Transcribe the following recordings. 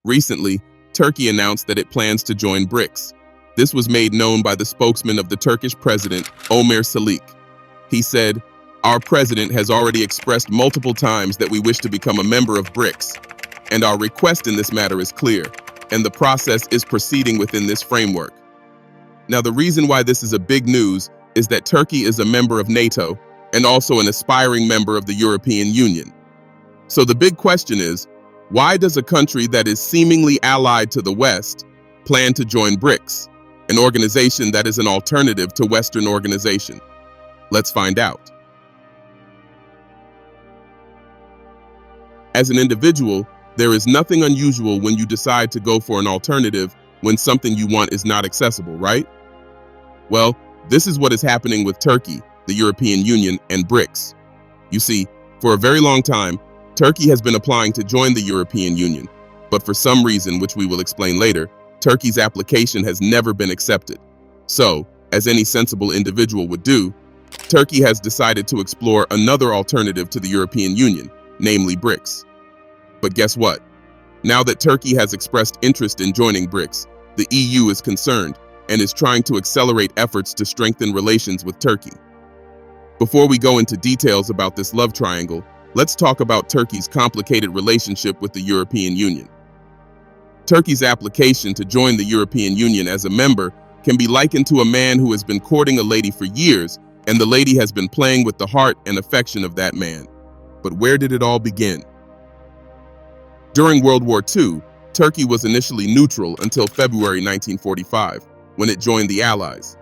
Recently, Turkey announced that it plans to join BRICS. This was made known by the spokesman of the Turkish President, Omer Celik. He said, "Our president has already expressed multiple times that we wish to become a member of BRICS, and our request in this matter is clear, and the process is proceeding within this framework." Now, the reason why this is a big news is that Turkey is a member of NATO and also an aspiring member of the European Union. So the big question is, why does a country that is seemingly allied to the West plan to join BRICS, an organization that is an alternative to Western organization? Let's find out. As an individual, there is nothing unusual when you decide to go for an alternative when something you want is not accessible, right? Well, this is what is happening with Turkey, the European Union, and BRICS. You see, for a very long time, Turkey has been applying to join the European Union, but for some reason, which we will explain later, Turkey's application has never been accepted. So, as any sensible individual would do, Turkey has decided to explore another alternative to the European Union, namely BRICS. But guess what? Now that Turkey has expressed interest in joining BRICS, the EU is concerned and is trying to accelerate efforts to strengthen relations with Turkey. Before we go into details about this love triangle, let's talk about Turkey's complicated relationship with the European Union. Turkey's application to join the European Union as a member can be likened to a man who has been courting a lady for years, and the lady has been playing with the heart and affection of that man. But where did it all begin? During World War II, Turkey was initially neutral until February 1945, when it joined the Allies.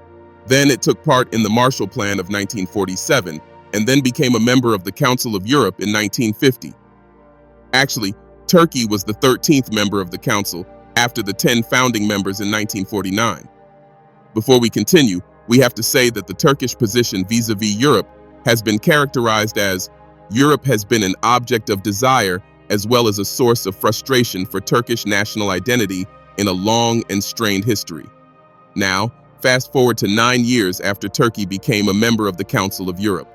Then it took part in the Marshall Plan of 1947, and then became a member of the Council of Europe in 1950. Actually, Turkey was the 13th member of the Council after the 10 founding members in 1949. Before we continue, we have to say that the Turkish position vis-à-vis Europe has been characterized as Europe has been an object of desire as well as a source of frustration for Turkish national identity in a long and strained history. Now, fast forward to 9 years after Turkey became a member of the Council of Europe.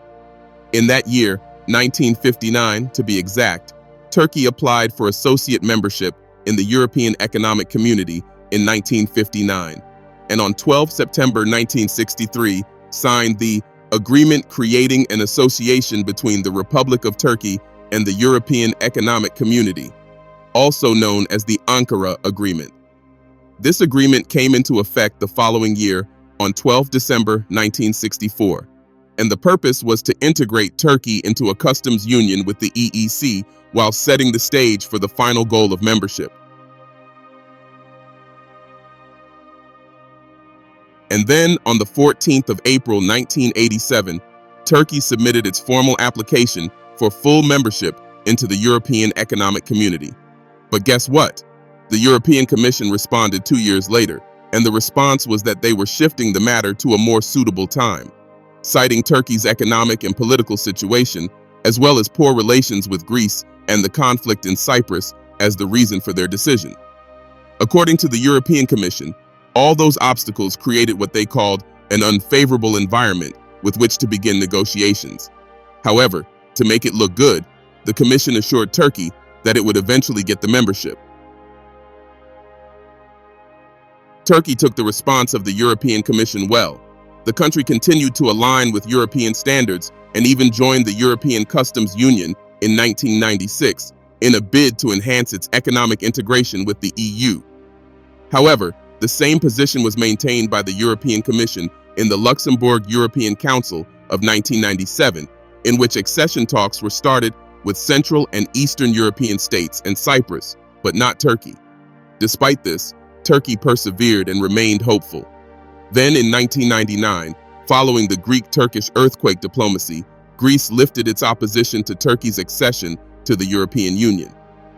In that year, 1959 to be exact, Turkey applied for associate membership in the European Economic Community in 1959, and on 12 September 1963 signed the Agreement Creating an Association between the Republic of Turkey and the European Economic Community, also known as the Ankara Agreement. This agreement came into effect the following year on 12 December 1964, and the purpose was to integrate Turkey into a customs union with the EEC while setting the stage for the final goal of membership. And then on the 14th of April 1987, Turkey submitted its formal application for full membership into the European Economic Community. But guess what? The European Commission responded 2 years later, and the response was that they were shifting the matter to a more suitable time, citing Turkey's economic and political situation, as well as poor relations with Greece and the conflict in Cyprus as the reason for their decision. According to the European Commission, all those obstacles created what they called an unfavorable environment with which to begin negotiations. However, to make it look good, the Commission assured Turkey that it would eventually get the membership. Turkey took the response of the European Commission well. The country continued to align with European standards and even joined the European Customs Union in 1996 in a bid to enhance its economic integration with the EU. However, the same position was maintained by the European Commission in the Luxembourg European Council of 1997, in which accession talks were started with Central and Eastern European states and Cyprus, but not Turkey. Despite this, Turkey persevered and remained hopeful. Then in 1999, following the Greek-Turkish earthquake diplomacy, Greece lifted its opposition to Turkey's accession to the European Union.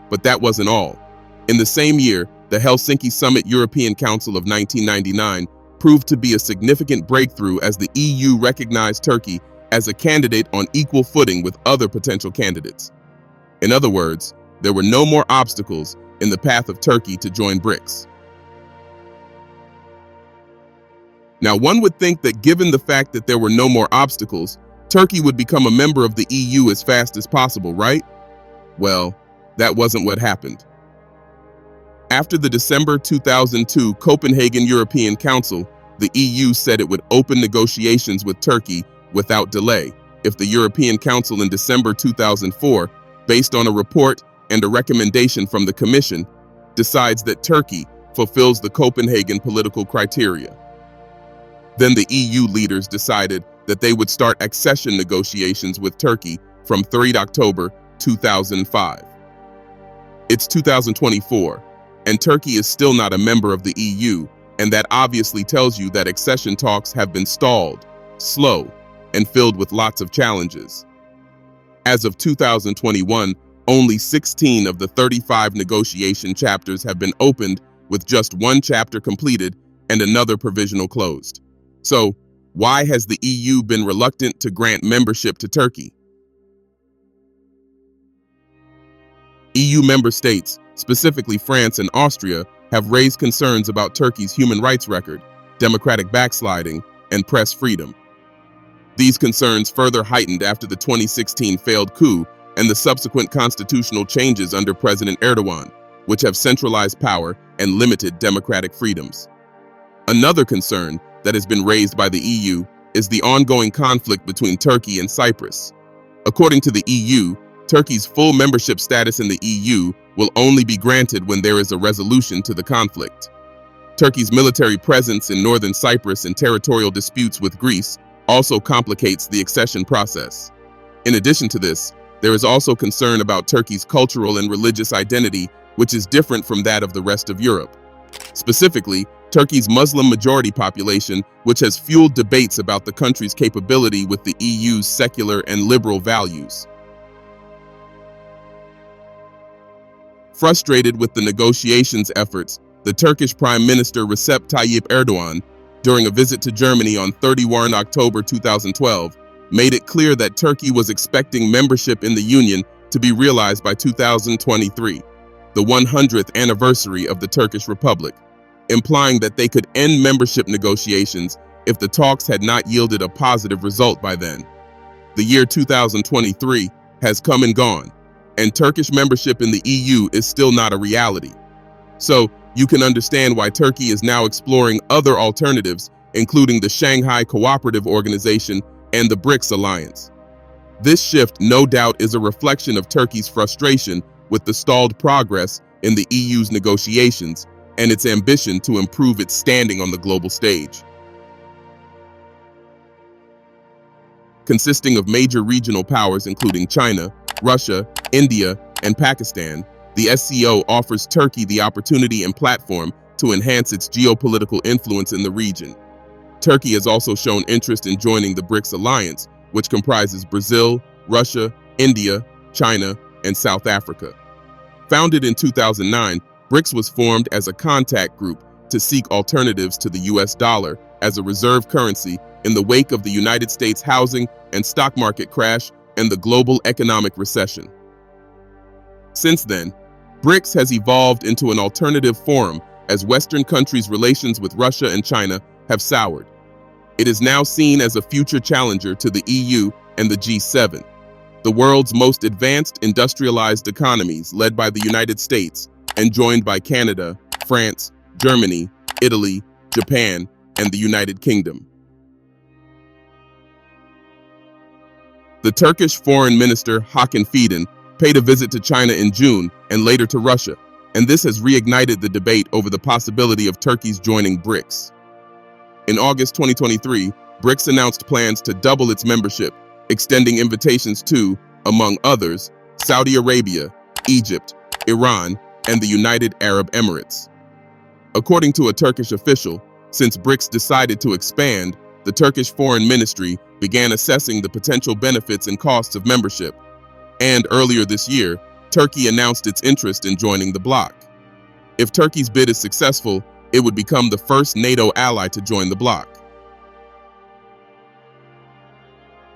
But that wasn't all. In the same year, the Helsinki Summit European Council of 1999 proved to be a significant breakthrough as the EU recognized Turkey as a candidate on equal footing with other potential candidates. In other words, there were no more obstacles in the path of Turkey to join BRICS. Now, one would think that given the fact that there were no more obstacles, Turkey would become a member of the EU as fast as possible, right? Well, that wasn't what happened. After the December 2002 Copenhagen European Council, the EU said it would open negotiations with Turkey without delay if the European Council in December 2004, based on a report and a recommendation from the Commission, decides that Turkey fulfills the Copenhagen political criteria. Then the EU leaders decided that they would start accession negotiations with Turkey from 3 October 2005. It's 2024, and Turkey is still not a member of the EU, and that obviously tells you that accession talks have been stalled, slow, and filled with lots of challenges. As of 2021, only 16 of the 35 negotiation chapters have been opened, with just one chapter completed and another provisional closed. So, why has the EU been reluctant to grant membership to Turkey? EU member states, specifically France and Austria, have raised concerns about Turkey's human rights record, democratic backsliding, and press freedom. These concerns further heightened after the 2016 failed coup and the subsequent constitutional changes under President Erdogan, which have centralized power and limited democratic freedoms. Another concern that has been raised by the EU is the ongoing conflict between Turkey and Cyprus. According to the EU, Turkey's full membership status in the EU will only be granted when there is a resolution to the conflict. Turkey's military presence in northern Cyprus and territorial disputes with Greece also complicates the accession process. In addition to this, there is also concern about Turkey's cultural and religious identity, which is different from that of the rest of Europe. Specifically, Turkey's Muslim majority population, which has fueled debates about the country's capability with the EU's secular and liberal values. Frustrated with the negotiations efforts, the Turkish Prime Minister Recep Tayyip Erdogan, during a visit to Germany on 31 October 2012, made it clear that Turkey was expecting membership in the Union to be realized by 2023, the 100th anniversary of the Turkish Republic, implying that they could end membership negotiations if the talks had not yielded a positive result by then. The year 2023 has come and gone, and Turkish membership in the EU is still not a reality. So, you can understand why Turkey is now exploring other alternatives, including the Shanghai Cooperative Organization and the BRICS alliance. This shift, no doubt, is a reflection of Turkey's frustration with the stalled progress in the EU's negotiations and its ambition to improve its standing on the global stage. Consisting of major regional powers including China, Russia, India, and Pakistan, the SCO offers Turkey the opportunity and platform to enhance its geopolitical influence in the region. Turkey has also shown interest in joining the BRICS alliance, which comprises Brazil, Russia, India, China, and South Africa. Founded in 2009, BRICS was formed as a contact group to seek alternatives to the US dollar as a reserve currency in the wake of the United States housing and stock market crash and the global economic recession. Since then, BRICS has evolved into an alternative forum as Western countries' relations with Russia and China have soured. It is now seen as a future challenger to the EU and the G7, the world's most advanced industrialized economies led by the United States and joined by Canada, France, Germany, Italy, Japan, and the United Kingdom. The Turkish Foreign Minister Hakan Fidan paid a visit to China in June and later to Russia, and this has reignited the debate over the possibility of Turkey's joining BRICS. In August 2023, BRICS announced plans to double its membership, extending invitations to, among others, Saudi Arabia, Egypt, Iran, and the United Arab Emirates. According to a Turkish official, since BRICS decided to expand, the Turkish Foreign Ministry began assessing the potential benefits and costs of membership. And earlier this year, Turkey announced its interest in joining the bloc. If Turkey's bid is successful, it would become the first NATO ally to join the bloc.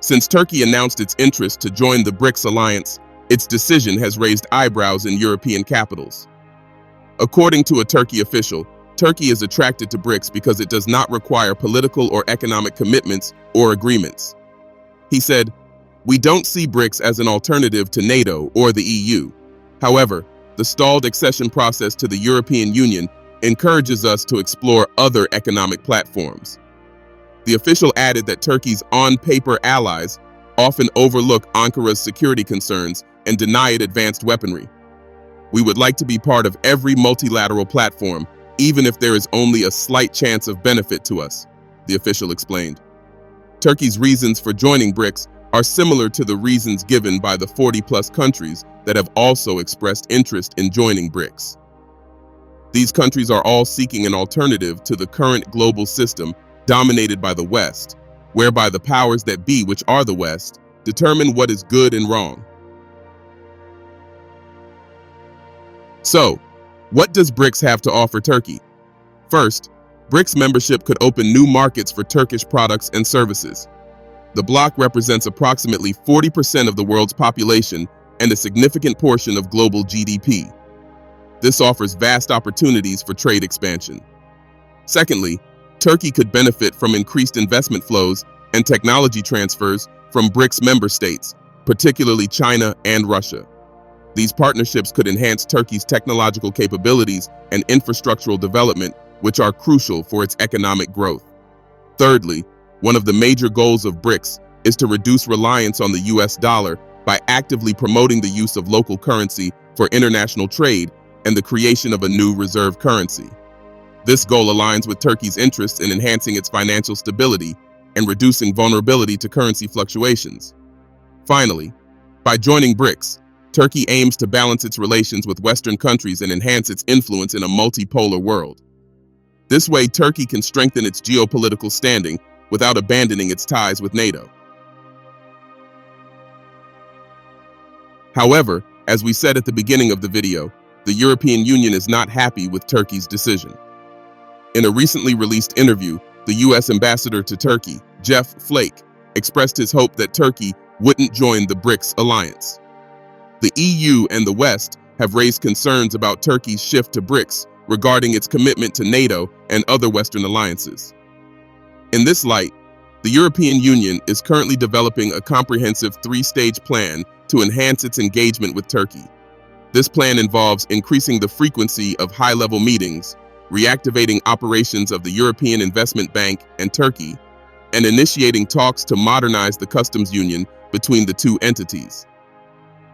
Since Turkey announced its interest to join the BRICS alliance, its decision has raised eyebrows in European capitals. According to a Turkey official, Turkey is attracted to BRICS because it does not require political or economic commitments or agreements. He said, "We don't see BRICS as an alternative to NATO or the EU. However, the stalled accession process to the European Union encourages us to explore other economic platforms. The official added that Turkey's on-paper allies often overlook Ankara's security concerns and deny it advanced weaponry. We would like to be part of every multilateral platform, even if there is only a slight chance of benefit to us, the official explained. Turkey's reasons for joining BRICS are similar to the reasons given by the 40-plus countries that have also expressed interest in joining BRICS. These countries are all seeking an alternative to the current global system dominated by the West, whereby the powers that be, which are the West, determine what is good and wrong. So, what does BRICS have to offer Turkey? First, BRICS membership could open new markets for Turkish products and services. The bloc represents approximately 40% of the world's population and a significant portion of global GDP. This offers vast opportunities for trade expansion. Secondly, Turkey could benefit from increased investment flows and technology transfers from BRICS member states, particularly China and Russia. These partnerships could enhance Turkey's technological capabilities and infrastructural development, which are crucial for its economic growth. Thirdly, one of the major goals of BRICS is to reduce reliance on the US dollar by actively promoting the use of local currency for international trade and the creation of a new reserve currency. This goal aligns with Turkey's interests in enhancing its financial stability and reducing vulnerability to currency fluctuations. Finally, by joining BRICS, Turkey aims to balance its relations with Western countries and enhance its influence in a multipolar world. This way, Turkey can strengthen its geopolitical standing without abandoning its ties with NATO. However, as we said at the beginning of the video, the European Union is not happy with Turkey's decision. In a recently released interview, the U.S. ambassador to Turkey, Jeff Flake, expressed his hope that Turkey wouldn't join the BRICS alliance. The EU and the West have raised concerns about Turkey's shift to BRICS regarding its commitment to NATO and other Western alliances. In this light, the European Union is currently developing a comprehensive three-stage plan to enhance its engagement with Turkey. This plan involves increasing the frequency of high-level meetings, reactivating operations of the European Investment Bank and Turkey, and initiating talks to modernize the customs union between the two entities.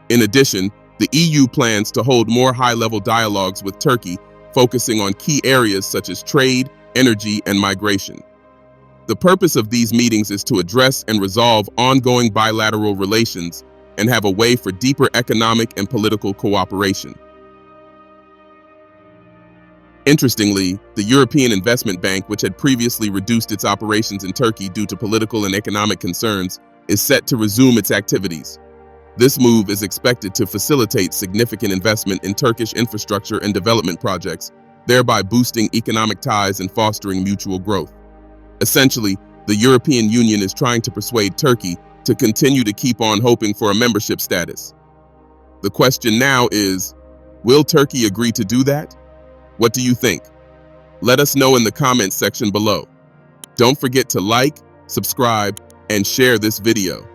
In addition, the EU plans to hold more high-level dialogues with Turkey, focusing on key areas such as trade, energy, and migration. The purpose of these meetings is to address and resolve ongoing bilateral relations and have a way for deeper economic and political cooperation. Interestingly, the European Investment Bank, which had previously reduced its operations in Turkey due to political and economic concerns, is set to resume its activities. This move is expected to facilitate significant investment in Turkish infrastructure and development projects, thereby boosting economic ties and fostering mutual growth. Essentially, the European Union is trying to persuade Turkey to continue to keep on hoping for a membership status. The question now is, will Turkey agree to do that? What do you think? Let us know in the comments section below. Don't forget to like, subscribe, and share this video.